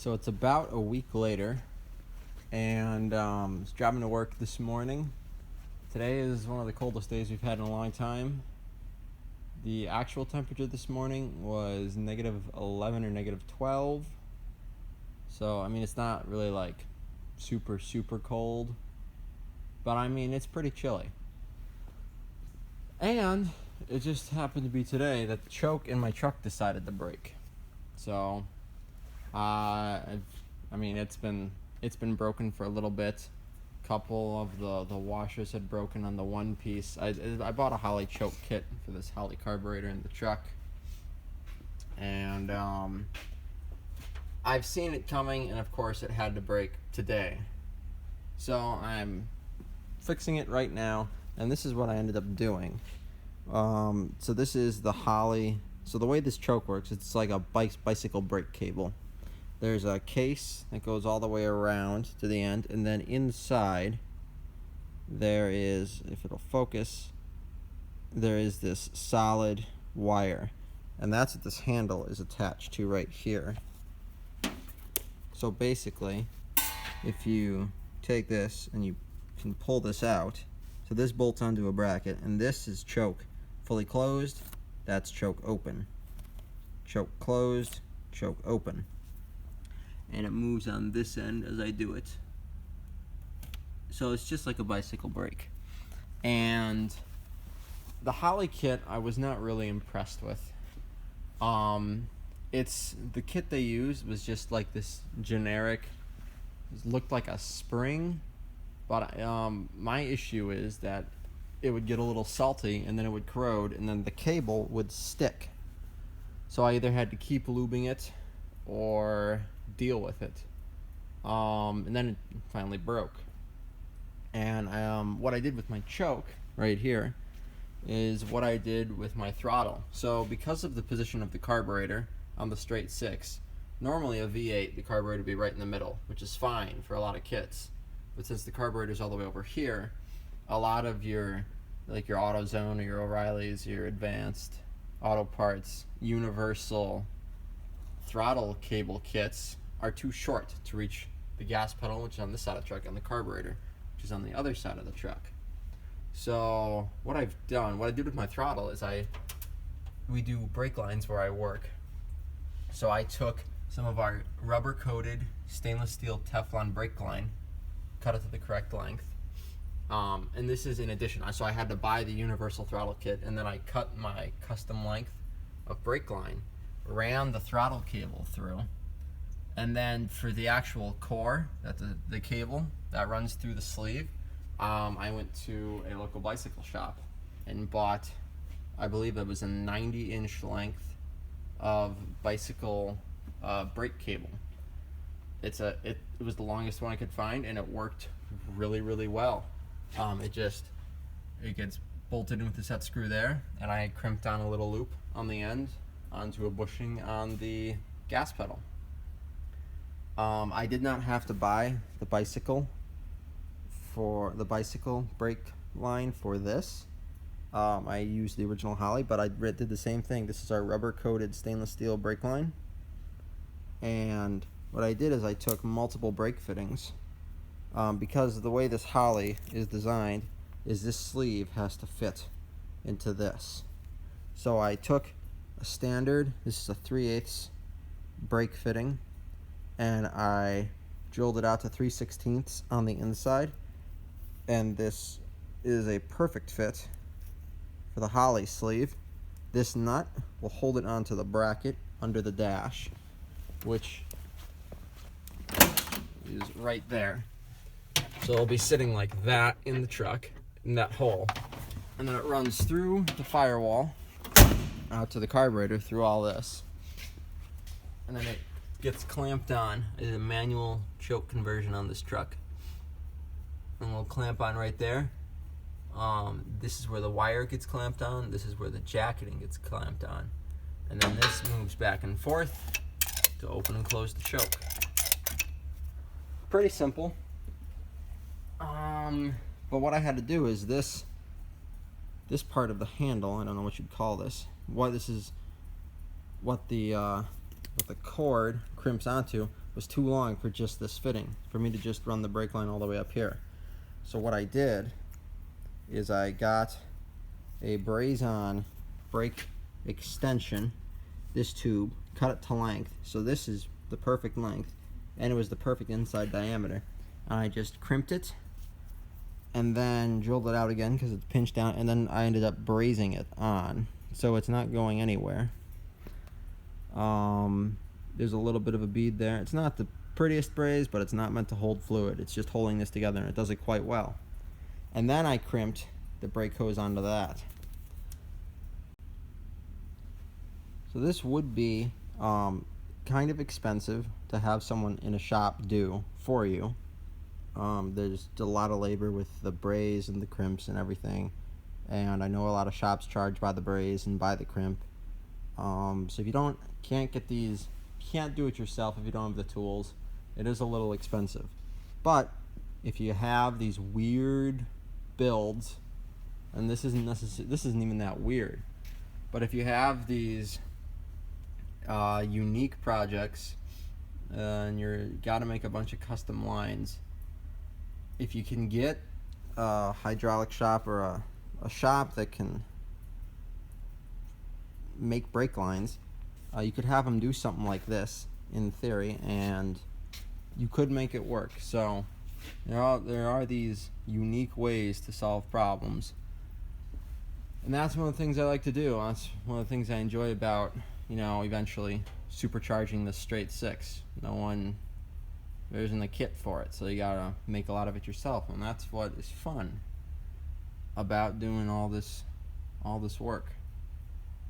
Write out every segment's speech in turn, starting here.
So it's about a week later, and I was driving to work this morning. Today is one of the coldest days we've had in a long time. The actual temperature this morning was -11 or -12. So, I mean, it's not really like super, super cold, but I mean, it's pretty chilly. And it just happened to be today that the choke in my truck decided to break. So, I mean, it's been broken for a little bit. Couple of the washers had broken on the one piece. I bought a Holley choke kit for this Holley carburetor in the truck, and I've seen it coming, and of course it had to break today. So I'm fixing it right now, and this is what I ended up doing. So this is the Holley. So the way this choke works, it's like a bicycle brake cable. There's a case that goes all the way around to the end, and then inside there is, if it'll focus, there is this solid wire, and that's what this handle is attached to right here. So basically, if you take this and you can pull this out, so this bolts onto a bracket, and this is choke fully closed, that's choke open. Choke closed, choke open. And it moves on this end as I do it. So it's just like a bicycle brake. And the Holley kit I was not really impressed with. It's the kit they used was just like this generic, it looked like a spring, but my issue is that it would get a little salty and then it would corrode and then the cable would stick. So I either had to keep lubing it or deal with it, and then it finally broke. And what I did with my choke right here is what I did with my throttle. So because of the position of the carburetor on the straight six, normally a V8 the carburetor would be right in the middle, which is fine for a lot of kits, but since the carburetor is all the way over here, a lot of your your AutoZone or your O'Reilly's, your Advanced Auto Parts, Universal throttle cable kits are too short to reach the gas pedal, which is on this side of the truck, and the carburetor, which is on the other side of the truck. So what I did with my throttle is we do brake lines where I work. So I took some of our rubber coated stainless steel Teflon brake line, cut it to the correct length, and this is in addition. So I had to buy the universal throttle kit, and then I cut my custom length of brake line, ran the throttle cable through, and then for the actual core, that's the cable that runs through the sleeve, I went to a local bicycle shop and bought, I believe it was a 90-inch length of bicycle brake cable. It was the longest one I could find, and it worked really, really well. It gets bolted in with the set screw there, and I crimped down a little loop on the end onto a bushing on the gas pedal. I did not have to buy the bicycle brake line for this. I used the original Holley, but I did the same thing. This is our rubber coated stainless steel brake line, and what I did is I took multiple brake fittings, because the way this Holley is designed is this sleeve has to fit into this. So I took a standard, this is a 3/8 brake fitting, and I drilled it out to 3/16 on the inside, and this is a perfect fit for the Holley sleeve. This nut will hold it onto the bracket under the dash, which is right there. So it'll be sitting like that in the truck, in that hole, and then it runs through the firewall out to the carburetor through all this, and then it gets clamped on. It's a manual choke conversion on this truck, and we'll clamp on right there. This is where the wire gets clamped on, this is where the jacketing gets clamped on, and then this moves back and forth to open and close the choke. Pretty simple. But what I had to do is this part of the handle, I don't know what you'd call this, this is what the cord crimps onto. was too long for just this fitting, for me to just run the brake line all the way up here. So what I did is I got a braze-on brake extension, this tube, cut it to length. So this is the perfect length, and it was the perfect inside diameter. And I just crimped it and then drilled it out again because it's pinched down, and then I ended up brazing it on so it's not going anywhere. There's a little bit of a bead there. It's not the prettiest braze, but it's not meant to hold fluid. It's just holding this together, and it does it quite well. And then I crimped the brake hose onto that. So this would be kind of expensive to have someone in a shop do for you. There's a lot of labor with the braze and the crimps and everything, and I know a lot of shops charge by the braze and by the crimp. So if you can't do it yourself if you don't have the tools, it is a little expensive. But if you have these weird builds, and this isn't even that weird, but if you have these unique projects and you got to make a bunch of custom lines, if you can get a hydraulic shop or a shop that can make brake lines, you could have them do something like this in theory, and you could make it work. So there are these unique ways to solve problems, and that's one of the things I like to do. That's one of the things I enjoy about, eventually supercharging the straight six. There isn't a kit for it, so you gotta make a lot of it yourself, and that's what is fun about doing all this work.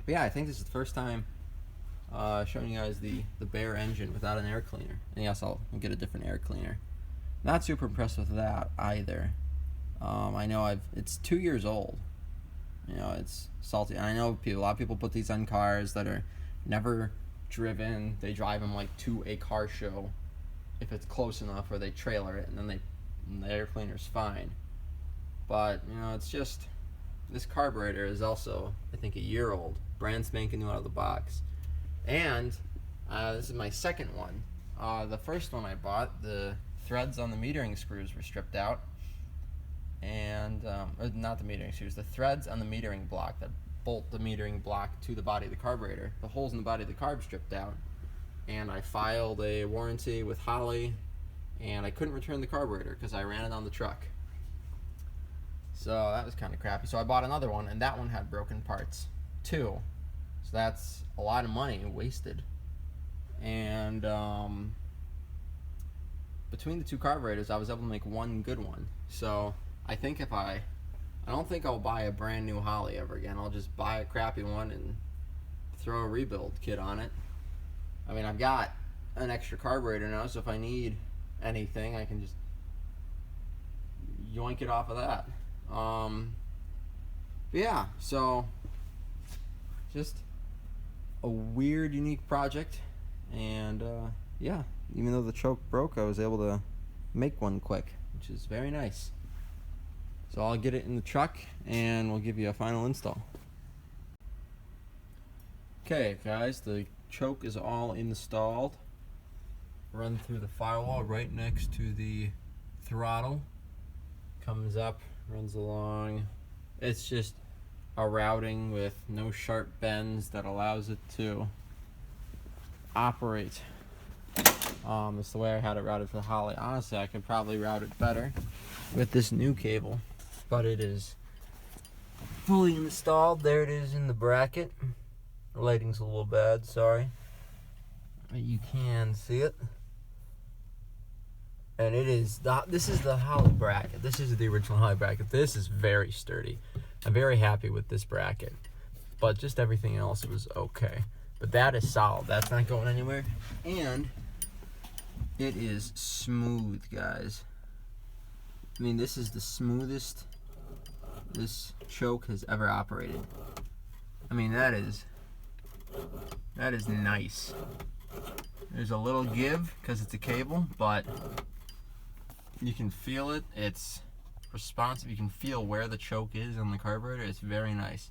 But yeah, I think this is the first time showing you guys the bare engine without an air cleaner. And yes, I'll get a different air cleaner. Not super impressed with that either. I know it's 2 years old. It's salty. And I know a lot of people put these on cars that are never driven. They drive them like to a car show if it's close enough, or they trailer it, and then the air cleaner's fine. But it's just, this carburetor is also, I think, a year old, brand spanking new out of the box. And this is my second one. The first one I bought, the threads on the metering screws were stripped out, and not the metering screws, the threads on the metering block that bolt the metering block to the body of the carburetor. The holes in the body of the carb stripped out, and I filed a warranty with Holley, and I couldn't return the carburetor because I ran it on the truck. So that was kind of crappy. So I bought another one, and that one had broken parts too. So that's a lot of money wasted. And between the two carburetors, I was able to make one good one. So I think I don't think I'll buy a brand new Holley ever again. I'll just buy a crappy one and throw a rebuild kit on it. I mean, I've got an extra carburetor now, so if I need anything, I can just yoink it off of that. But yeah, so just a weird, unique project, and yeah, even though the choke broke, I was able to make one quick, which is very nice. So I'll get it in the truck, and we'll give you a final install. Okay, guys, the choke is all installed. Run through the firewall right next to the throttle. Comes up, runs along. It's just a routing with no sharp bends that allows it to operate. It's the way I had it routed for the Holley. Honestly, I could probably route it better with this new cable, but it is fully installed. There it is in the bracket. The lighting's a little bad, sorry. But you can see it. And this is the Holley bracket. This is the original Holley bracket. This is very sturdy. I'm very happy with this bracket. But just everything else was okay. But that is solid. That's not going anywhere. And it is smooth, guys. I mean, this is the smoothest this choke has ever operated. I mean, that is nice. There's a little give because it's a cable, but you can feel it. It's responsive. You can feel where the choke is on the carburetor. It's very nice.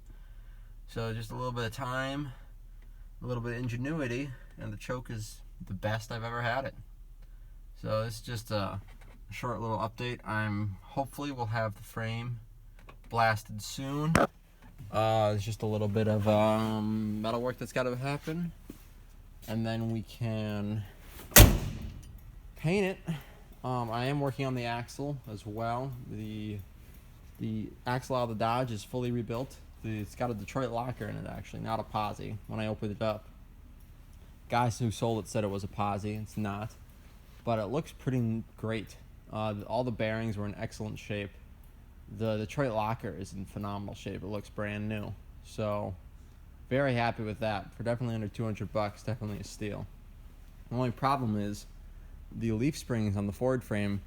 So just a little bit of time, a little bit of ingenuity, and the choke is the best I've ever had it. So this is just a short little update. Hopefully we'll have the frame blasted soon. There's just a little bit of metal work that's got to happen, and then we can paint it. I am working on the axle as well. The axle out of the Dodge is fully rebuilt. It's got a Detroit locker in it, actually, not a posi. When I opened it up, guys who sold it said it was a posi. It's not, but it looks pretty great. All the bearings were in excellent shape. The Detroit locker is in phenomenal shape. It looks brand new. So very happy with that. For definitely under 200 bucks, definitely a steal. The only problem is the leaf springs on the Ford frame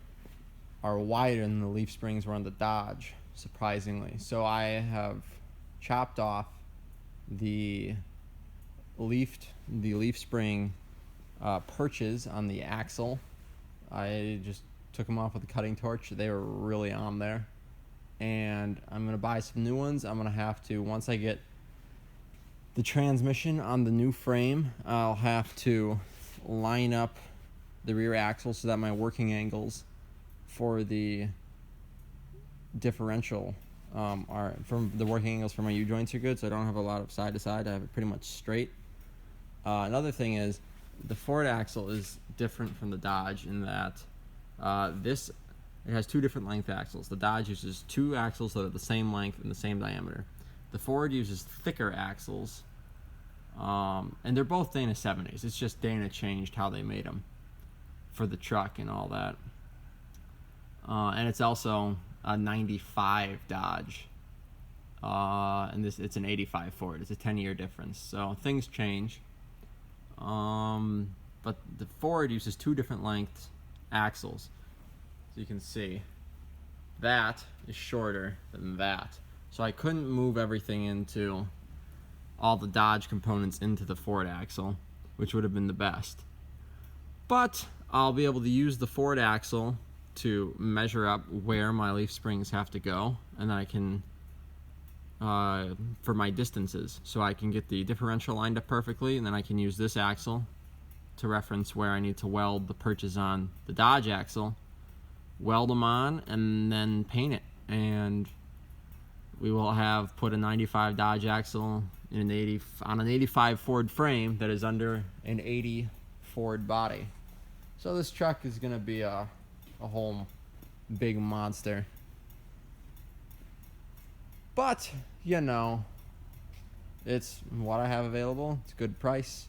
are wider than the leaf springs were on the Dodge, surprisingly. So I have chopped off the leaf spring perches on the axle. I just took them off with a cutting torch. They were really on there. And I'm going to buy some new ones. I'm going to have to, once I get the transmission on the new frame, I'll have to line up the rear axle so that my working angles for the differential are, from the working angles for my U-joints are good, so I don't have a lot of side to side. I have it pretty much straight. Another thing is the Ford axle is different from the Dodge in that it has two different length axles. The Dodge uses two axles that are the same length and the same diameter. The Ford uses thicker axles, and they're both Dana 70s. It's just Dana changed how they made them for the truck and all that. And it's also a 95 Dodge, and it's an 85 Ford. It's a 10-year difference, so things change. But the Ford uses two different length axles. So you can see that is shorter than that. So I couldn't move everything into all the Dodge components into the Ford axle, which would have been the best. But I'll be able to use the Ford axle to measure up where my leaf springs have to go, and then I can, for my distances, so I can get the differential lined up perfectly, and then I can use this axle to reference where I need to weld the perches on the Dodge axle, weld them on, and then paint it. And we will have put a 95 Dodge axle in on an 85 Ford frame that is under an 80 Ford body. So this truck is going to be a whole big monster. But, you know, it's what I have available. It's a good price.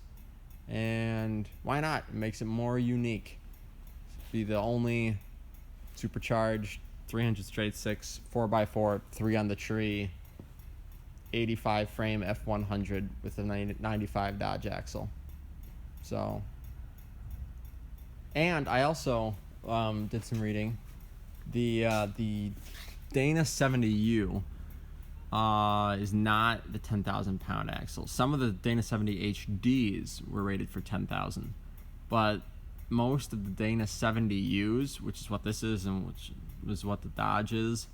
And why not? It makes it more unique. Be the only supercharged 300 straight 6 4x4 3 on the tree 85 frame F100 with a 95 Dodge axle. So, and I also did some reading. The Dana 70U is not the 10,000 pound axle. Some of the Dana 70 HDs were rated for 10,000, but most of the Dana 70Us, which is what this is and which is what the Dodge is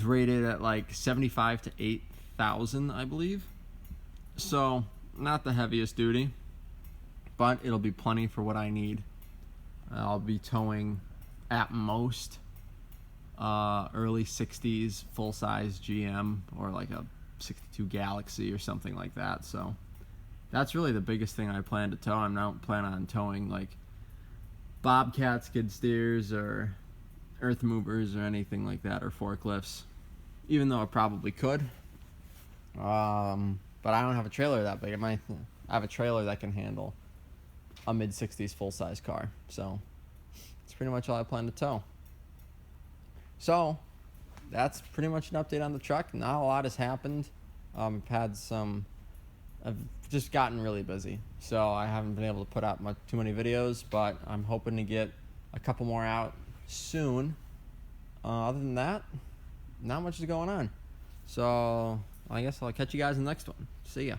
rated at like 75 to 8,000, I believe. So not the heaviest duty, but it'll be plenty for what I need. I'll be towing at most early 60s full-size GM or like a 62 Galaxy or something like that. So that's really the biggest thing I plan to tow. I'm not planning on towing like Bobcat skid steers or earth movers or anything like that, or forklifts, even though I probably could. But I don't have a trailer that big. I have a trailer that can handle a mid-60s full-size car. So that's pretty much all I plan to tow. So that's pretty much an update on the truck. Not a lot has happened. I've just gotten really busy, so I haven't been able to put out too many videos, but I'm hoping to get a couple more out soon. Other than that, not much is going on. So I guess I'll catch you guys in the next one. See ya.